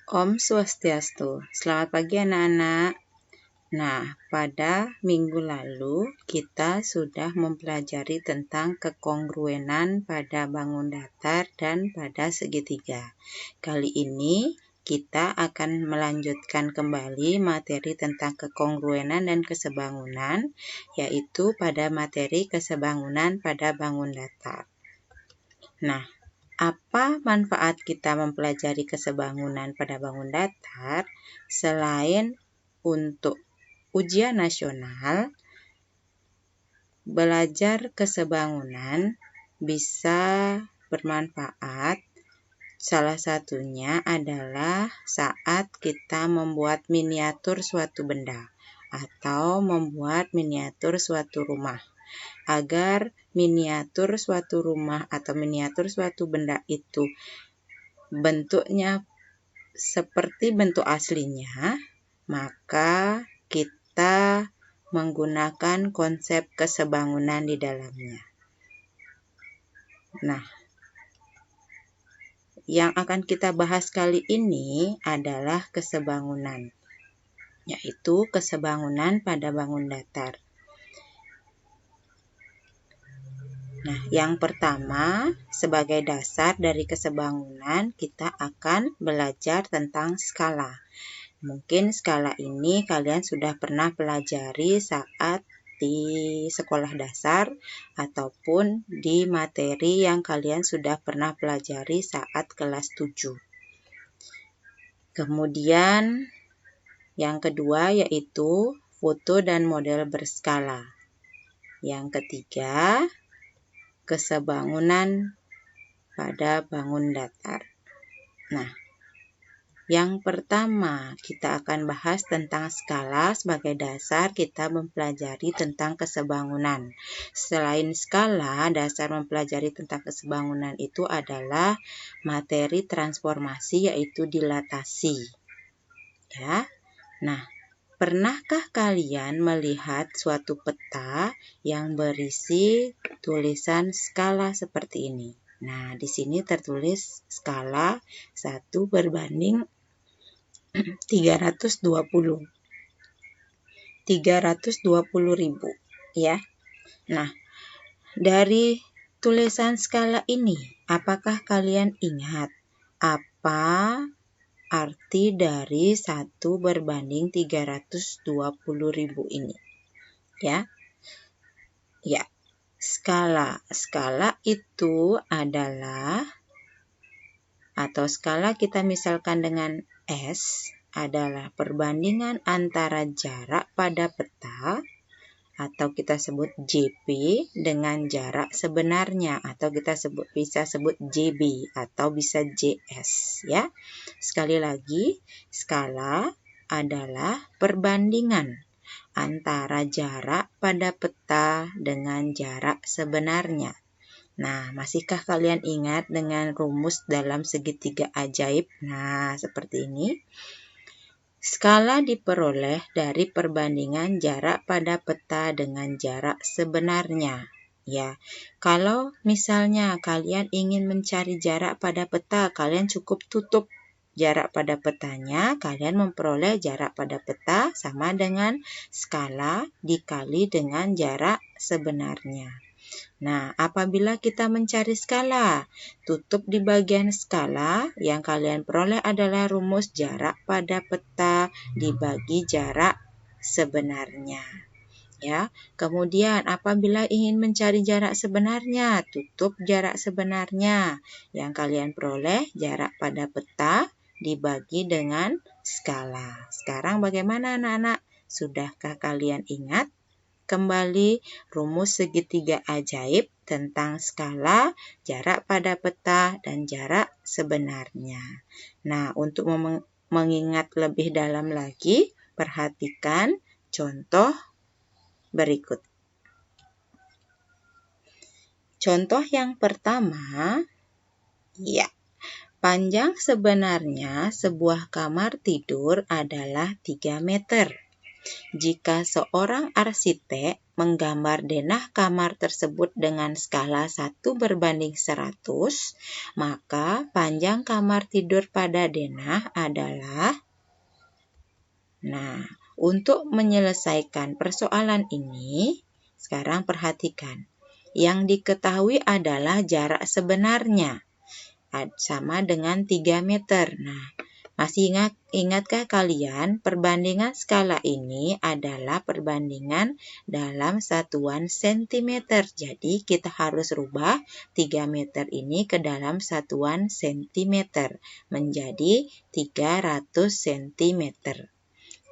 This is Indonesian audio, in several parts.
Om Swastiastu. Selamat pagi anak-anak. Nah, pada minggu lalu kita sudah mempelajari tentang kekongruenan pada bangun datar dan pada segitiga. Kali ini kita akan melanjutkan kembali materi tentang kekongruenan dan kesebangunan, yaitu pada materi kesebangunan pada bangun datar. Nah, apa manfaat kita mempelajari kesebangunan pada bangun datar selain untuk ujian nasional? Belajar kesebangunan bisa bermanfaat. Salah satunya adalah saat kita membuat miniatur suatu benda atau membuat miniatur suatu rumah. Agar miniatur suatu rumah atau miniatur suatu benda itu bentuknya seperti bentuk aslinya, maka kita menggunakan konsep kesebangunan di dalamnya. Nah, yang akan kita bahas kali ini adalah kesebangunan, yaitu kesebangunan pada bangun datar. Nah, yang pertama, sebagai dasar dari kesebangunan, kita akan belajar tentang skala. Mungkin skala ini kalian sudah pernah pelajari saat di sekolah dasar ataupun di materi yang kalian sudah pernah pelajari saat kelas 7. Kemudian, yang kedua yaitu foto dan model berskala. Yang ketiga, kesebangunan pada bangun datar. Nah, yang pertama kita akan bahas tentang skala. Sebagai dasar kita mempelajari tentang kesebangunan. Selain skala, dasar mempelajari tentang kesebangunan itu adalah materi transformasi, yaitu dilatasi. Ya. Nah, pernahkah kalian melihat suatu peta yang berisi tulisan skala seperti ini? Nah, di sini tertulis skala 1 berbanding 320.000, ya. Nah, dari tulisan skala ini, apakah kalian ingat apa arti dari 1 berbanding 320.000 ini? Ya. Ya. Skala itu adalah, atau skala kita misalkan dengan S, adalah perbandingan antara jarak pada peta, atau kita sebut JP, dengan jarak sebenarnya, atau kita bisa sebut JB atau bisa JS, ya. Sekali lagi, skala adalah perbandingan antara jarak pada peta dengan jarak sebenarnya. Nah, masihkah kalian ingat dengan rumus dalam segitiga ajaib? Nah, seperti ini. Skala diperoleh dari perbandingan jarak pada peta dengan jarak sebenarnya. Ya, kalau misalnya kalian ingin mencari jarak pada peta, kalian cukup tutup jarak pada petanya, kalian memperoleh jarak pada peta sama dengan skala dikali dengan jarak sebenarnya. Nah, apabila kita mencari skala, tutup di bagian skala, yang kalian peroleh adalah rumus jarak pada peta dibagi jarak sebenarnya. Ya, kemudian apabila ingin mencari jarak sebenarnya, tutup jarak sebenarnya. Yang kalian peroleh jarak pada peta dibagi dengan skala. Sekarang bagaimana anak-anak? Sudahkah kalian ingat kembali rumus segitiga ajaib tentang skala, jarak pada peta, dan jarak sebenarnya? Nah, untuk mengingat lebih dalam lagi, perhatikan contoh berikut. Contoh yang pertama, ya, panjang sebenarnya sebuah kamar tidur adalah 3 meter. Jika seorang arsitek menggambar denah kamar tersebut dengan skala 1:100, maka panjang kamar tidur pada denah adalah. Nah, untuk menyelesaikan persoalan ini, sekarang perhatikan. Yang diketahui adalah jarak sebenarnya, sama dengan 3 meter. Nah, masih ingatkah kalian perbandingan skala ini adalah perbandingan dalam satuan sentimeter. Jadi kita harus rubah 3 meter ini ke dalam satuan sentimeter menjadi 300 sentimeter.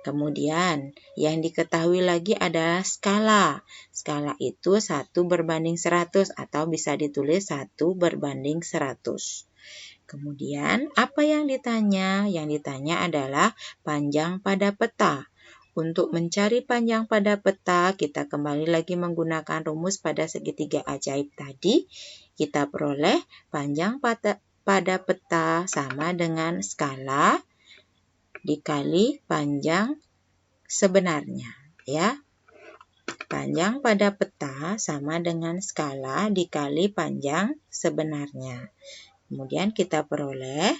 Kemudian yang diketahui lagi adalah skala. Skala itu 1:100 atau bisa ditulis 1:100. Kemudian, apa yang ditanya? Yang ditanya adalah panjang pada peta. Untuk mencari panjang pada peta, kita kembali lagi menggunakan rumus pada segitiga ajaib tadi. Kita peroleh panjang pada peta sama dengan skala dikali panjang sebenarnya, ya. Panjang pada peta sama dengan skala dikali panjang sebenarnya. Kemudian kita peroleh,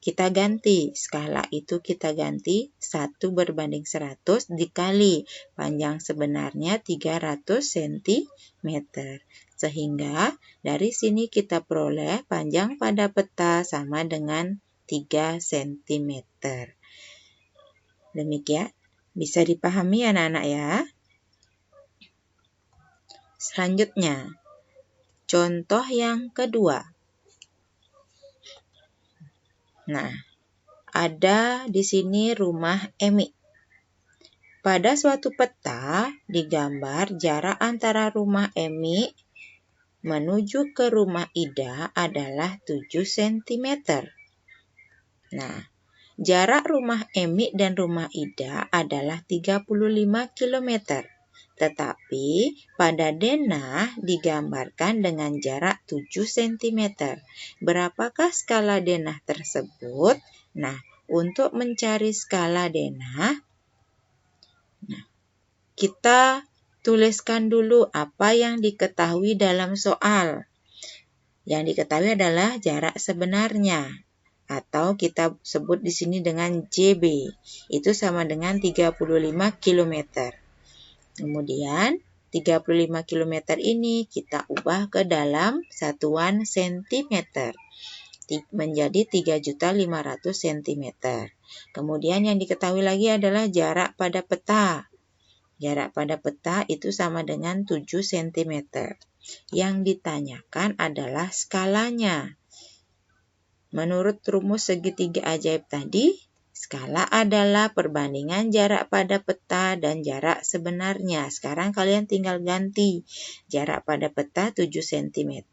kita ganti. Skala itu kita ganti 1:100 dikali panjang sebenarnya 300 cm. Sehingga dari sini kita peroleh panjang pada peta sama dengan 3 cm. Demikian, bisa dipahami anak-anak ya. Selanjutnya, contoh yang kedua. Nah, ada di sini rumah Emi. Pada suatu peta digambar jarak antara rumah Emi menuju ke rumah Ida adalah 7 cm. Nah, jarak rumah Emi dan rumah Ida adalah 35 km. Tetapi pada denah digambarkan dengan jarak 7 cm. Berapakah skala denah tersebut? Nah, untuk mencari skala denah, kita tuliskan dulu apa yang diketahui dalam soal. Yang diketahui adalah jarak sebenarnya, atau kita sebut di sini dengan JB. Itu sama dengan 35 km. Kemudian 35 km ini kita ubah ke dalam satuan sentimeter menjadi 3.500.000 cm. Kemudian yang diketahui lagi adalah jarak pada peta. Jarak pada peta itu sama dengan 7 cm. Yang ditanyakan adalah skalanya. Menurut rumus segitiga ajaib tadi, skala adalah perbandingan jarak pada peta dan jarak sebenarnya. Sekarang kalian tinggal ganti. Jarak pada peta 7 cm,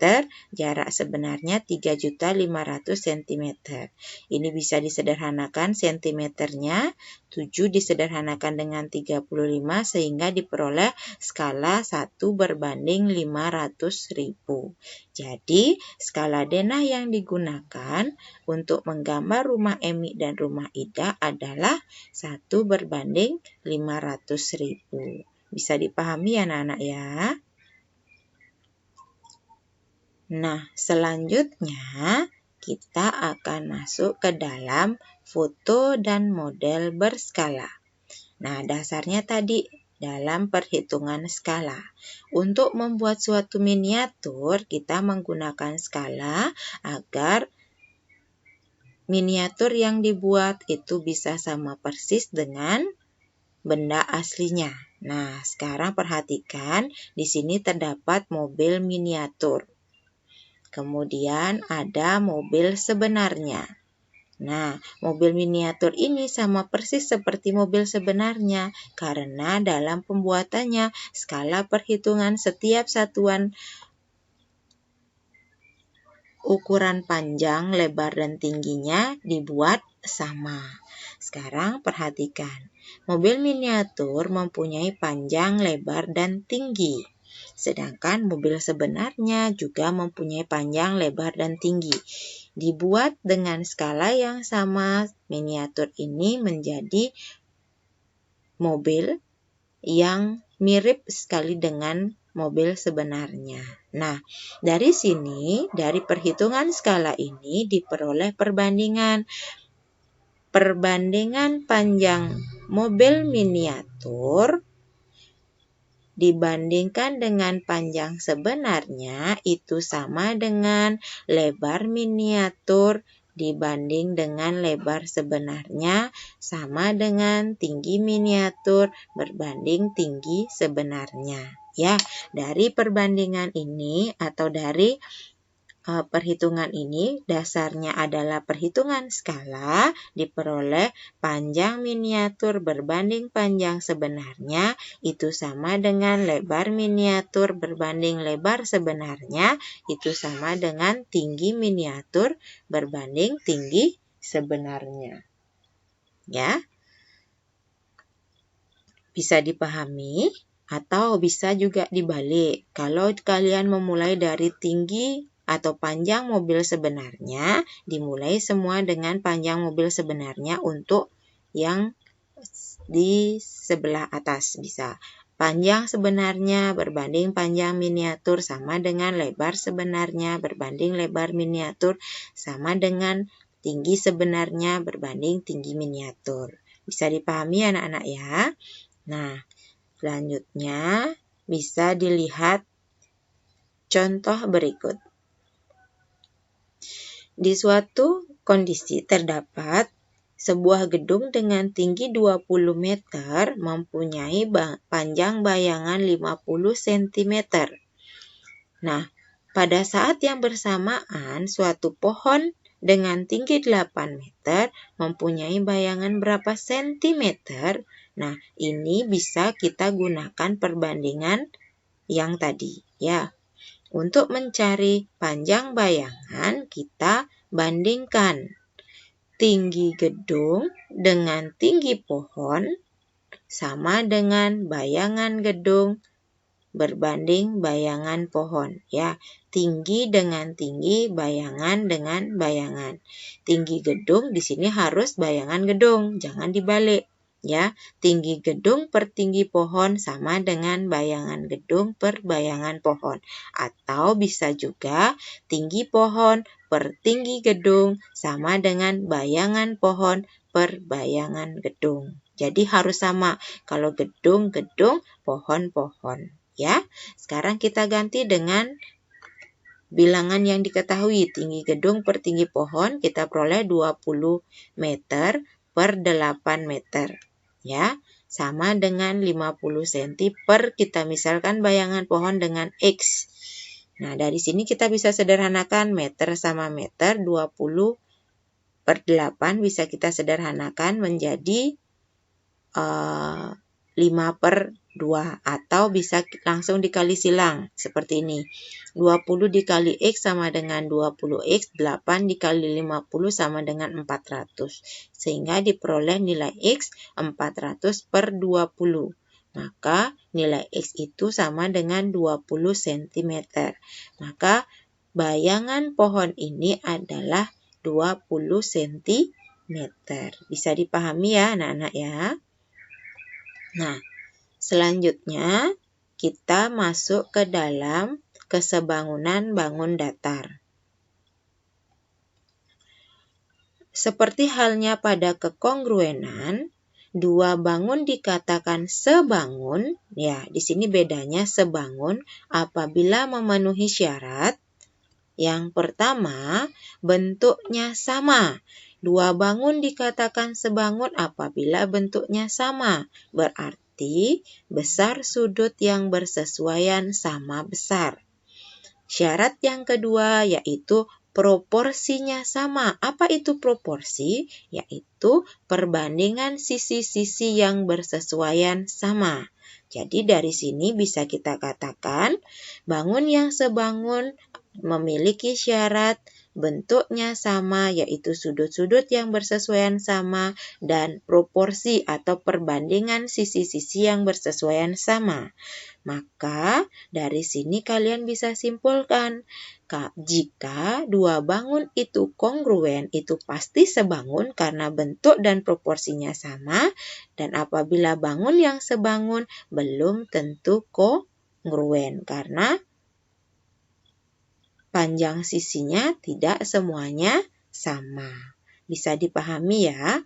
jarak sebenarnya 3.500.000 cm. Ini bisa disederhanakan sentimeternya. 7 disederhanakan dengan 35 sehingga diperoleh skala 1:500.000. Jadi, skala denah yang digunakan untuk menggambar rumah Emi dan rumah Ida adalah 1:500.000. Bisa dipahami anak-anak ya? Nah, selanjutnya kita akan masuk ke dalam foto dan model berskala. Nah, dasarnya tadi dalam perhitungan skala. Untuk membuat suatu miniatur, kita menggunakan skala agar miniatur yang dibuat itu bisa sama persis dengan benda aslinya. Nah, sekarang perhatikan, di sini terdapat mobil miniatur. Kemudian ada mobil sebenarnya. Nah, mobil miniatur ini sama persis seperti mobil sebenarnya karena dalam pembuatannya skala perhitungan setiap satuan ukuran panjang, lebar, dan tingginya dibuat sama. Sekarang perhatikan, mobil miniatur mempunyai panjang, lebar, dan tinggi. Sedangkan mobil sebenarnya juga mempunyai panjang, lebar, dan tinggi. Dibuat dengan skala yang sama, miniatur ini menjadi mobil yang mirip sekali dengan mobil sebenarnya. Nah, dari sini, dari perhitungan skala ini diperoleh perbandingan. Perbandingan panjang mobil miniatur dibandingkan dengan panjang sebenarnya itu sama dengan lebar miniatur dibanding dengan lebar sebenarnya sama dengan tinggi miniatur berbanding tinggi sebenarnya. Ya, dari perbandingan ini atau dari perhitungan ini dasarnya adalah perhitungan skala, diperoleh panjang miniatur berbanding panjang sebenarnya itu sama dengan lebar miniatur berbanding lebar sebenarnya itu sama dengan tinggi miniatur berbanding tinggi sebenarnya. Ya. Bisa dipahami atau bisa juga dibalik. Kalau kalian memulai dari tinggi atau panjang mobil sebenarnya, dimulai semua dengan panjang mobil sebenarnya untuk yang di sebelah atas bisa. Panjang sebenarnya berbanding panjang miniatur sama dengan lebar sebenarnya berbanding lebar miniatur sama dengan tinggi sebenarnya berbanding tinggi miniatur. Bisa dipahami anak-anak ya? Nah, selanjutnya bisa dilihat contoh berikut. Di suatu kondisi terdapat sebuah gedung dengan tinggi 20 meter mempunyai panjang bayangan 50 cm. Nah, pada saat yang bersamaan suatu pohon dengan tinggi 8 meter mempunyai bayangan berapa sentimeter? Nah, ini bisa kita gunakan perbandingan yang tadi, ya. Untuk mencari panjang bayangan, kita bandingkan tinggi gedung dengan tinggi pohon sama dengan bayangan gedung berbanding bayangan pohon, ya. Tinggi dengan tinggi, bayangan dengan bayangan. Tinggi gedung di sini harus bayangan gedung, jangan dibalik, ya. Tinggi gedung per tinggi pohon sama dengan bayangan gedung per bayangan pohon. Atau bisa juga tinggi pohon per tinggi gedung sama dengan bayangan pohon per bayangan gedung. Jadi harus sama. Kalau gedung, pohon. Ya, sekarang kita ganti dengan bilangan yang diketahui. Tinggi gedung per tinggi pohon kita peroleh 20 meter per 8 meter. Ya, sama dengan 50 cm per kita misalkan bayangan pohon dengan X. Nah, dari sini kita bisa sederhanakan meter sama meter 20 per 8 bisa kita sederhanakan menjadi 5 per 2 atau bisa langsung dikali silang seperti ini. 20 dikali X sama dengan 20X, 8 dikali 50 sama dengan 400. Sehingga diperoleh nilai X 400 per 20. Maka nilai X itu sama dengan 20 cm. Maka bayangan pohon ini adalah 20 cm. Bisa dipahami ya anak-anak ya? Nah, selanjutnya kita masuk ke dalam kesebangunan bangun datar. Seperti halnya pada kekongruenan, dua bangun dikatakan sebangun. Ya, di sini bedanya sebangun apabila memenuhi syarat. Yang pertama, bentuknya sama. Dua bangun dikatakan sebangun apabila bentuknya sama. Berarti besar sudut yang bersesuaian sama besar. Syarat yang kedua yaitu proporsinya sama. Apa itu proporsi? Yaitu perbandingan sisi-sisi yang bersesuaian sama. Jadi dari sini bisa kita katakan bangun yang sebangun memiliki syarat bentuknya sama, yaitu sudut-sudut yang bersesuaian sama, dan proporsi atau perbandingan sisi-sisi yang bersesuaian sama. Maka dari sini kalian bisa simpulkan, jika dua bangun itu kongruen, itu pasti sebangun karena bentuk dan proporsinya sama, dan apabila bangun yang sebangun belum tentu kongruen karena panjang sisinya tidak semuanya sama. Bisa dipahami ya?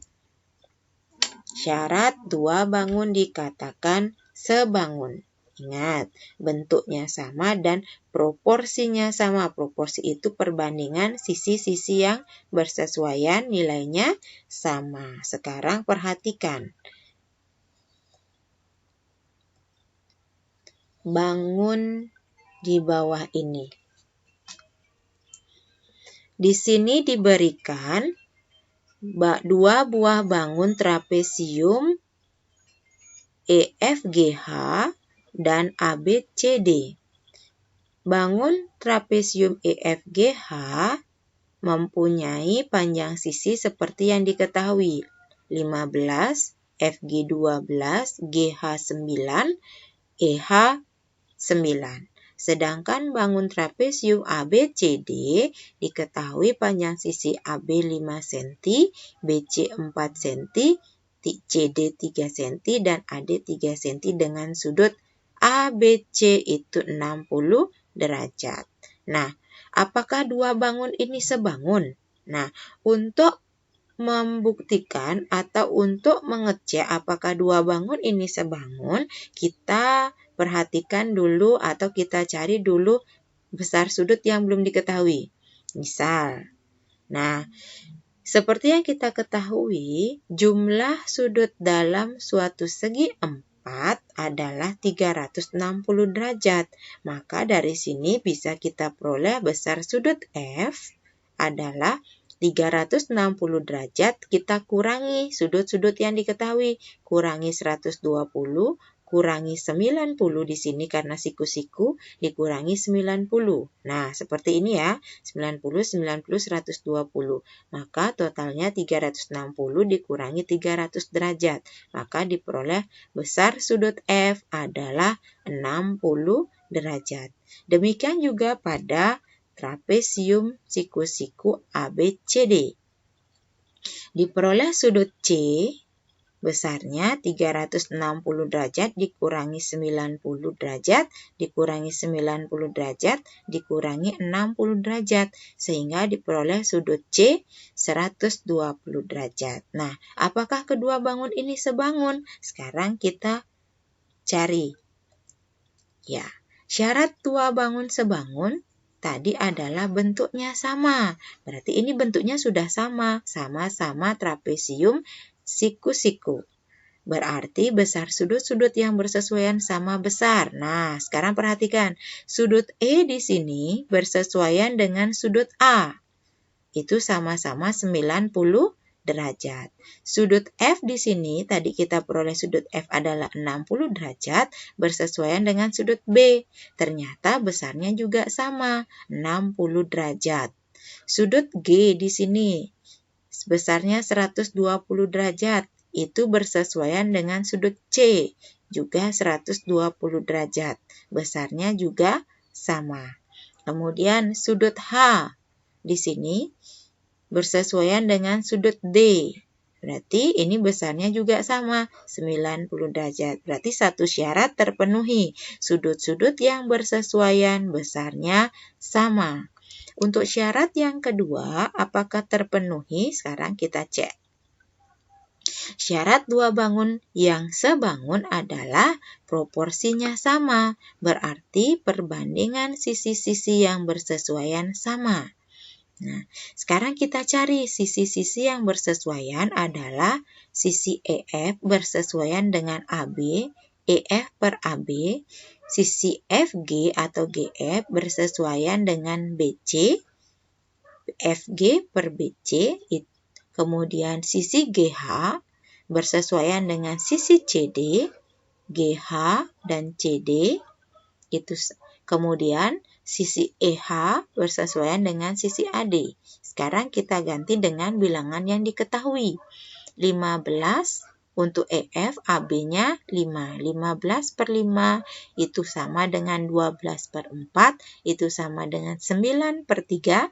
Syarat dua bangun dikatakan sebangun. Ingat, bentuknya sama dan proporsinya sama. Proporsi itu perbandingan sisi-sisi yang bersesuaian, nilainya sama. Sekarang perhatikan. Bangun di bawah ini. Di sini diberikan dua buah bangun trapesium EFGH dan ABCD. Bangun trapesium EFGH mempunyai panjang sisi seperti yang diketahui, 15, FG 12, GH 9, EH 9. Sedangkan bangun trapesium ABCD diketahui panjang sisi AB 5 cm, BC 4 cm, CD 3 cm, dan AD 3 cm dengan sudut ABC itu 60 derajat. Nah, apakah dua bangun ini sebangun? Nah, untuk membuktikan atau untuk mengecek apakah dua bangun ini sebangun, kita perhatikan dulu atau kita cari dulu besar sudut yang belum diketahui. Misal, nah, seperti yang kita ketahui, jumlah sudut dalam suatu segi 4 adalah 360 derajat. Maka dari sini bisa kita peroleh besar sudut F adalah 360 derajat, kita kurangi sudut-sudut yang diketahui. Kurangi 120, kurangi 90 di sini karena siku-siku, dikurangi 90. Nah, seperti ini ya, 90, 90, 120. Maka totalnya 360 dikurangi 300 derajat. Maka diperoleh besar sudut F adalah 60 derajat. Demikian juga pada trapesium siku-siku ABCD. Diperoleh sudut C besarnya 360 derajat dikurangi 90 derajat, dikurangi 90 derajat, dikurangi 60 derajat. Sehingga diperoleh sudut C 120 derajat. Nah, apakah kedua bangun ini sebangun? Sekarang kita cari. Ya, syarat dua bangun sebangun tadi adalah bentuknya sama. Berarti ini bentuknya sudah sama. Sama-sama trapesium siku-siku. Berarti besar sudut-sudut yang bersesuaian sama besar. Nah, sekarang perhatikan. Sudut E di sini bersesuaian dengan sudut A. Itu sama-sama 90 derajat. Sudut F di sini, tadi kita peroleh sudut F adalah 60 derajat, bersesuaian dengan sudut B. Ternyata besarnya juga sama, 60 derajat. Sudut G di sini, besarnya 120 derajat, itu bersesuaian dengan sudut C, juga 120 derajat. Besarnya juga sama. Kemudian sudut H di sini bersesuaian dengan sudut D. Berarti ini besarnya juga sama, 90 derajat. Berarti satu syarat terpenuhi. Sudut-sudut yang bersesuaian besarnya sama. Untuk syarat yang kedua, apakah terpenuhi? Sekarang kita cek. Syarat dua bangun yang sebangun adalah proporsinya sama. Berarti perbandingan sisi-sisi yang bersesuaian sama. Nah, sekarang kita cari sisi-sisi yang bersesuaian adalah sisi EF bersesuaian dengan AB, EF per AB, sisi FG atau GF bersesuaian dengan BC, FG per BC, kemudian sisi GH bersesuaian dengan sisi CD, GH dan CD, itu kemudian sisi EH bersesuaian dengan sisi AD. Sekarang kita ganti dengan bilangan yang diketahui. 15 untuk EF, AB-nya 5. 15 per 5 itu sama dengan 12 per 4, itu sama dengan 9 per 3,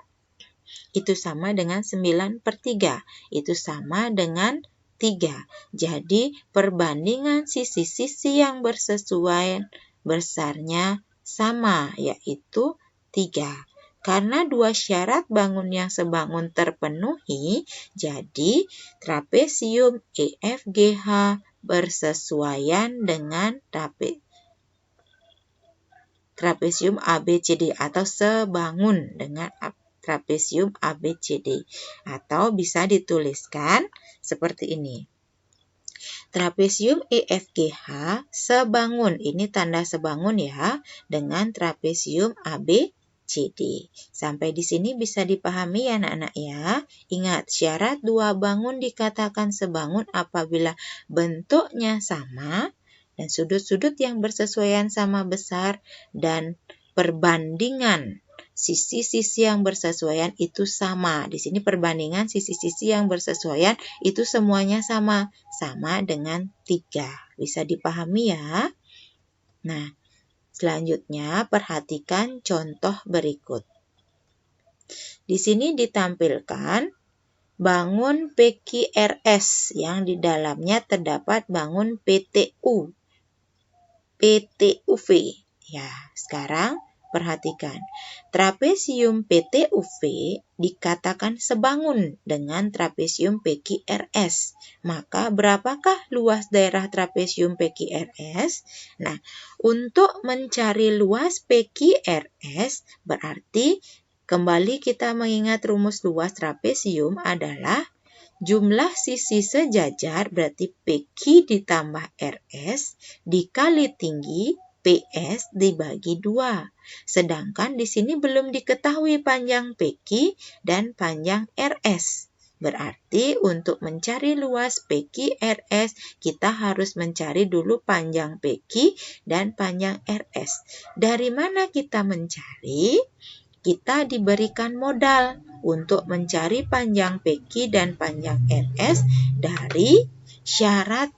itu sama dengan 9 per 3, itu sama dengan 3. Jadi, perbandingan sisi-sisi yang bersesuaian besarnya sama, yaitu 3. Karena dua syarat bangun yang sebangun terpenuhi, jadi trapesium EFGH bersesuaian dengan trapesium ABCD atau sebangun dengan trapesium ABCD. Atau bisa dituliskan seperti ini. Trapesium EFGH sebangun, ini tanda sebangun ya, dengan trapesium ABCD. Sampai di sini bisa dipahami ya anak-anak ya. Ingat, syarat dua bangun dikatakan sebangun apabila bentuknya sama dan sudut-sudut yang bersesuaian sama besar dan perbandingan sisi-sisi yang bersesuaian itu sama. Di sini perbandingan sisi-sisi yang bersesuaian itu semuanya sama. Sama dengan 3. Bisa dipahami ya? Nah, selanjutnya perhatikan contoh berikut. Di sini ditampilkan bangun PQRS yang di dalamnya terdapat bangun PTUV. Ya, sekarang perhatikan, trapesium PTUV dikatakan sebangun dengan trapesium PQRS. Maka berapakah luas daerah trapesium PQRS? Nah, untuk mencari luas PQRS berarti kembali kita mengingat rumus luas trapesium adalah jumlah sisi sejajar berarti PQ ditambah RS dikali tinggi PS dibagi 2. Sedangkan di sini belum diketahui panjang PQ dan panjang RS. Berarti untuk mencari luas PQ RS, kita harus mencari dulu panjang PQ dan panjang RS. Dari mana kita mencari? Kita diberikan modal untuk mencari panjang PQ dan panjang RS dari syarat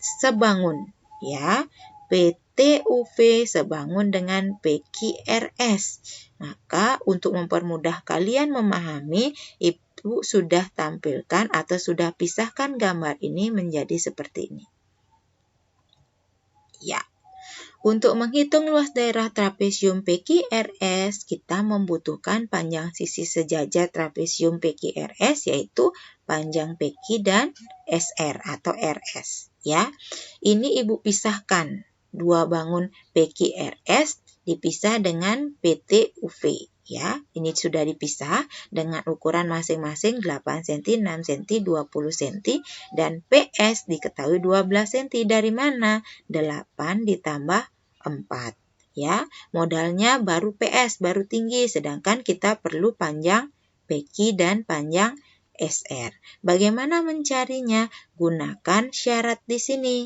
sebangun, ya. PTUV sebangun dengan PQRS. Maka untuk mempermudah kalian memahami, Ibu sudah tampilkan atau sudah pisahkan gambar ini menjadi seperti ini. Ya. Untuk menghitung luas daerah trapesium PQRS, kita membutuhkan panjang sisi sejajar trapesium PQRS, yaitu panjang PQ dan SR atau RS. Ya, ini Ibu pisahkan. Dua bangun PQRS dipisah dengan PTUV. Ya, ini sudah dipisah dengan ukuran masing-masing 8 cm, 6 cm, 20 cm, dan PS diketahui 12 cm. Dari mana? 8 ditambah 4. Ya, modalnya baru PS, baru tinggi, sedangkan kita perlu panjang PQ dan panjang SR. Bagaimana mencarinya? Gunakan syarat di sini.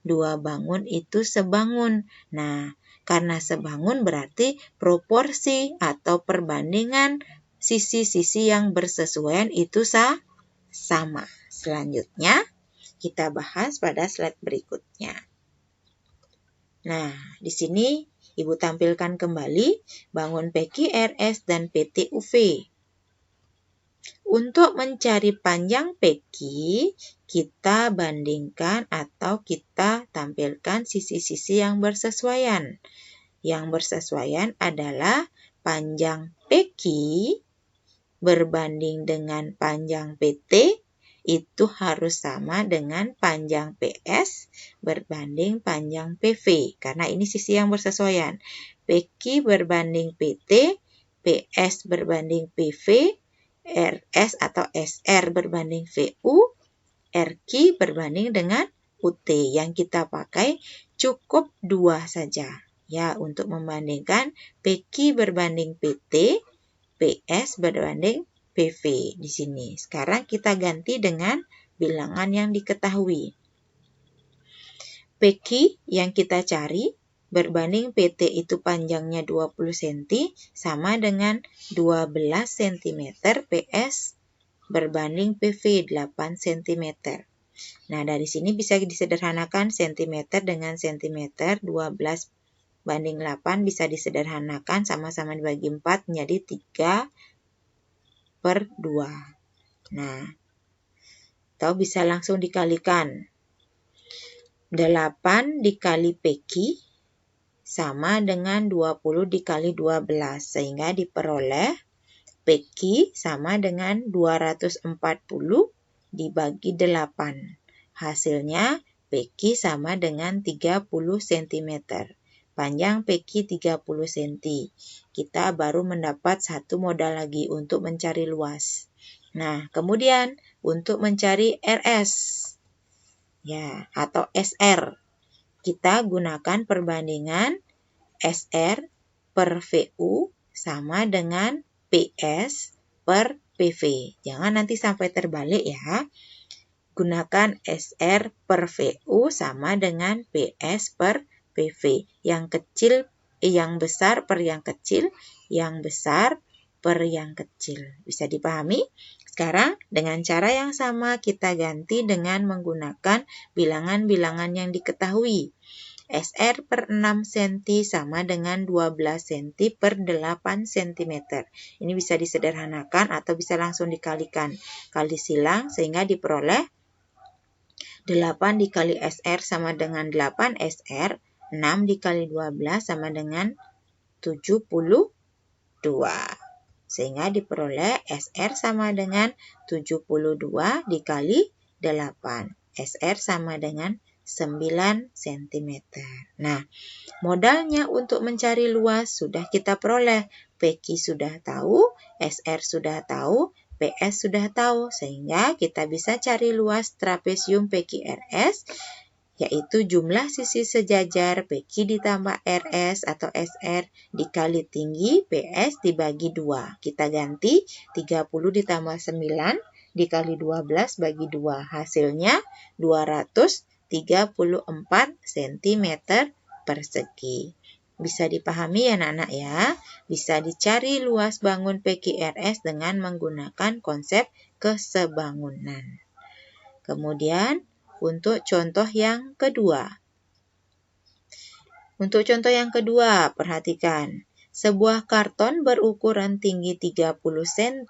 Dua bangun itu sebangun. Nah, karena sebangun berarti proporsi atau perbandingan sisi-sisi yang bersesuaian itu sama. Selanjutnya, kita bahas pada slide berikutnya. Nah, di sini Ibu tampilkan kembali bangun PQRS dan PTUV. Untuk mencari panjang PQ, kita bandingkan atau kita tampilkan sisi-sisi yang bersesuaian. Yang bersesuaian adalah panjang PQ berbanding dengan panjang PT, itu harus sama dengan panjang PS berbanding panjang PV. Karena ini sisi yang bersesuaian. PQ berbanding PT, PS berbanding PV, RS atau SR berbanding VU, RQ berbanding dengan UT. Yang kita pakai cukup 2 saja. Ya, untuk membandingkan PQ berbanding PT, PS berbanding PV di sini. Sekarang kita ganti dengan bilangan yang diketahui. PQ yang kita cari berbanding PT itu panjangnya 20 cm sama dengan 12 cm PS berbanding PV 8 cm. Nah, dari sini bisa disederhanakan cm dengan cm, 12 banding 8 bisa disederhanakan, sama-sama dibagi 4 menjadi 3/2. Nah, atau bisa langsung dikalikan. 8 dikali PQ sama dengan 20 dikali 12, sehingga diperoleh PQ sama dengan 240 dibagi 8. Hasilnya PQ sama dengan 30 cm. Panjang PQ 30 cm. Kita baru mendapat satu modal lagi untuk mencari luas. Nah, kemudian untuk mencari RS ya atau SR, kita gunakan perbandingan SR per VU sama dengan PS per PV. Jangan nanti sampai terbalik ya. Gunakan SR per VU sama dengan PS per PV. Yang besar per yang kecil, yang besar per yang kecil. Bisa dipahami? Sekarang dengan cara yang sama kita ganti dengan menggunakan bilangan-bilangan yang diketahui. SR per 6 cm sama dengan 12 cm per 8 cm. Ini bisa disederhanakan atau bisa langsung dikalikan. Kali silang sehingga diperoleh 8 dikali SR sama dengan 8 SR, 6 dikali 12 sama dengan 72. Sehingga diperoleh SR sama dengan 72 dikali 8. SR sama dengan 9 cm. Nah, modalnya untuk mencari luas sudah kita peroleh. PQ sudah tahu, SR sudah tahu, PS sudah tahu. Sehingga kita bisa cari luas trapesium PQRS, yaitu jumlah sisi sejajar PQ ditambah RS atau SR dikali tinggi PS dibagi 2. Kita ganti 30 ditambah 9 dikali 12 bagi 2. Hasilnya 234 cm persegi. Bisa dipahami ya anak-anak ya. Bisa dicari luas bangun PQRS dengan menggunakan konsep kesebangunan. Kemudian untuk contoh yang kedua. Untuk contoh yang kedua, perhatikan. Sebuah karton berukuran tinggi 30 cm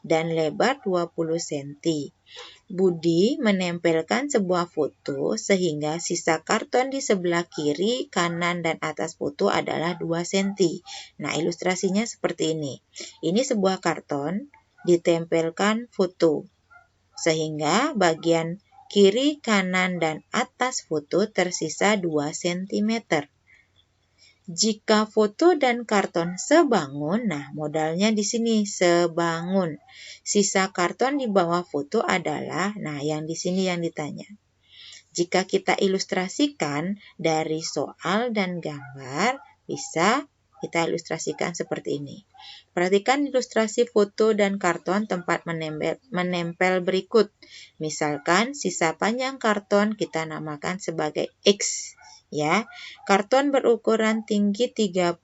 dan lebar 20 cm. Budi menempelkan sebuah foto sehingga sisa karton di sebelah kiri, kanan, dan atas foto adalah 2 cm. Nah, ilustrasinya seperti ini. Ini sebuah karton ditempelkan foto sehingga bagian kiri, kanan, dan atas foto tersisa 2 cm. Jika foto dan karton sebangun, nah modalnya di sini sebangun. Sisa karton di bawah foto adalah, nah yang di sini yang ditanya. Jika kita ilustrasikan dari soal dan gambar, bisa kita ilustrasikan seperti ini. Perhatikan ilustrasi foto dan karton tempat menempel berikut. Misalkan sisa panjang karton kita namakan sebagai X. Ya, karton berukuran tinggi 30,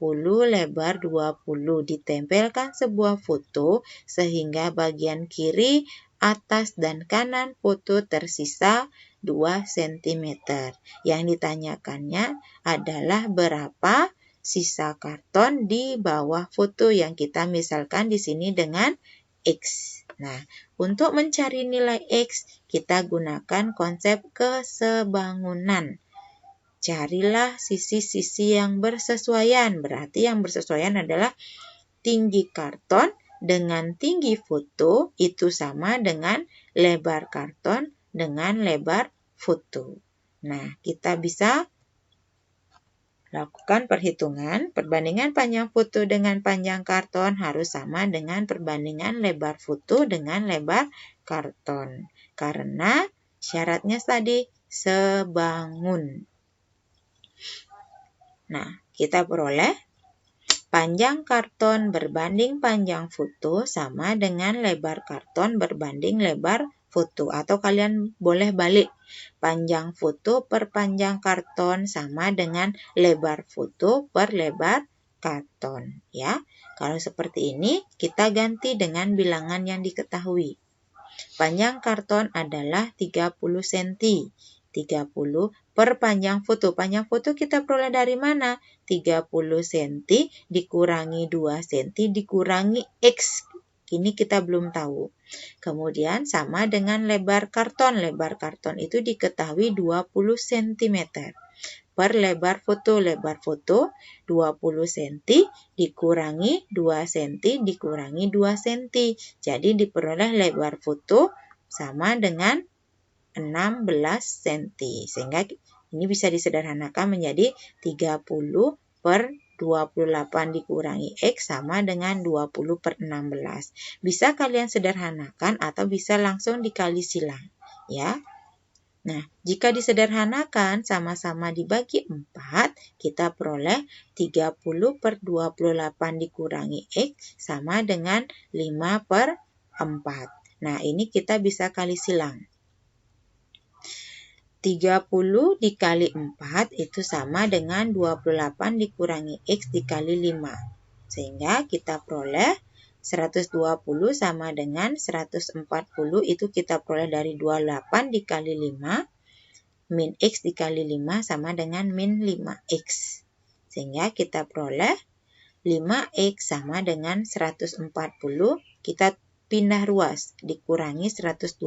lebar 20, ditempelkan sebuah foto sehingga bagian kiri, atas, dan kanan foto tersisa 2 cm. Yang ditanyakannya adalah berapa sisa karton di bawah foto yang kita misalkan di sini dengan X. Nah, untuk mencari nilai X, kita gunakan konsep kesebangunan. Carilah sisi-sisi yang bersesuaian. Berarti yang bersesuaian adalah tinggi karton dengan tinggi foto itu sama dengan lebar karton dengan lebar foto. Nah, kita bisa lakukan perhitungan. Perbandingan panjang foto dengan panjang karton harus sama dengan perbandingan lebar foto dengan lebar karton. Karena syaratnya tadi sebangun. Nah, kita peroleh panjang karton berbanding panjang foto sama dengan lebar karton berbanding lebar foto. Atau kalian boleh balik. Panjang foto per panjang karton sama dengan lebar foto per lebar karton. Ya, kalau seperti ini kita ganti dengan bilangan yang diketahui. Panjang karton adalah 30 cm. 30 per panjang foto. Panjang foto kita peroleh dari mana? 30 cm dikurangi 2 cm dikurangi X. Ini kita belum tahu. Kemudian sama dengan lebar karton. Lebar karton itu diketahui 20 cm. Per lebar foto. Lebar foto 20 cm dikurangi 2 cm dikurangi 2 cm. Jadi diperoleh lebar foto sama dengan 16 cm. Sehingga ini bisa disederhanakan menjadi 30 per 28 dikurangi X sama dengan 20 per 16. Bisa kalian sederhanakan atau bisa langsung dikali silang. Ya. Nah, jika disederhanakan sama-sama dibagi 4, kita peroleh 30 per 28 dikurangi X sama dengan 5 per 4. Nah, ini kita bisa kali silang. 30 dikali 4 itu sama dengan 28 dikurangi X dikali 5. Sehingga kita peroleh 120 sama dengan 140 itu kita peroleh dari 28 dikali 5 min X dikali 5 sama dengan min 5X. Sehingga kita peroleh 5X sama dengan 140. Kita pindah ruas, dikurangi 120.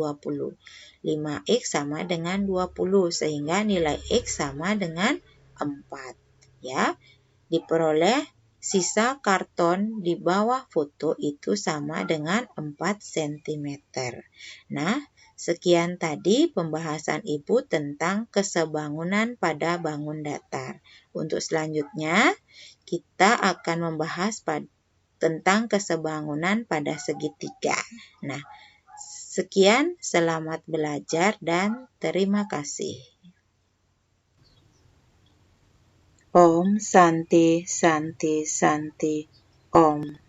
5X sama dengan 20, sehingga nilai X sama dengan 4. Ya, diperoleh sisa karton di bawah foto itu sama dengan 4 cm. Nah, sekian tadi pembahasan Ibu tentang kesebangunan pada bangun datar. Untuk selanjutnya, kita akan membahas tentang kesebangunan pada segitiga. Nah, sekian, selamat belajar dan terima kasih. Om Santi Santi Santi Om.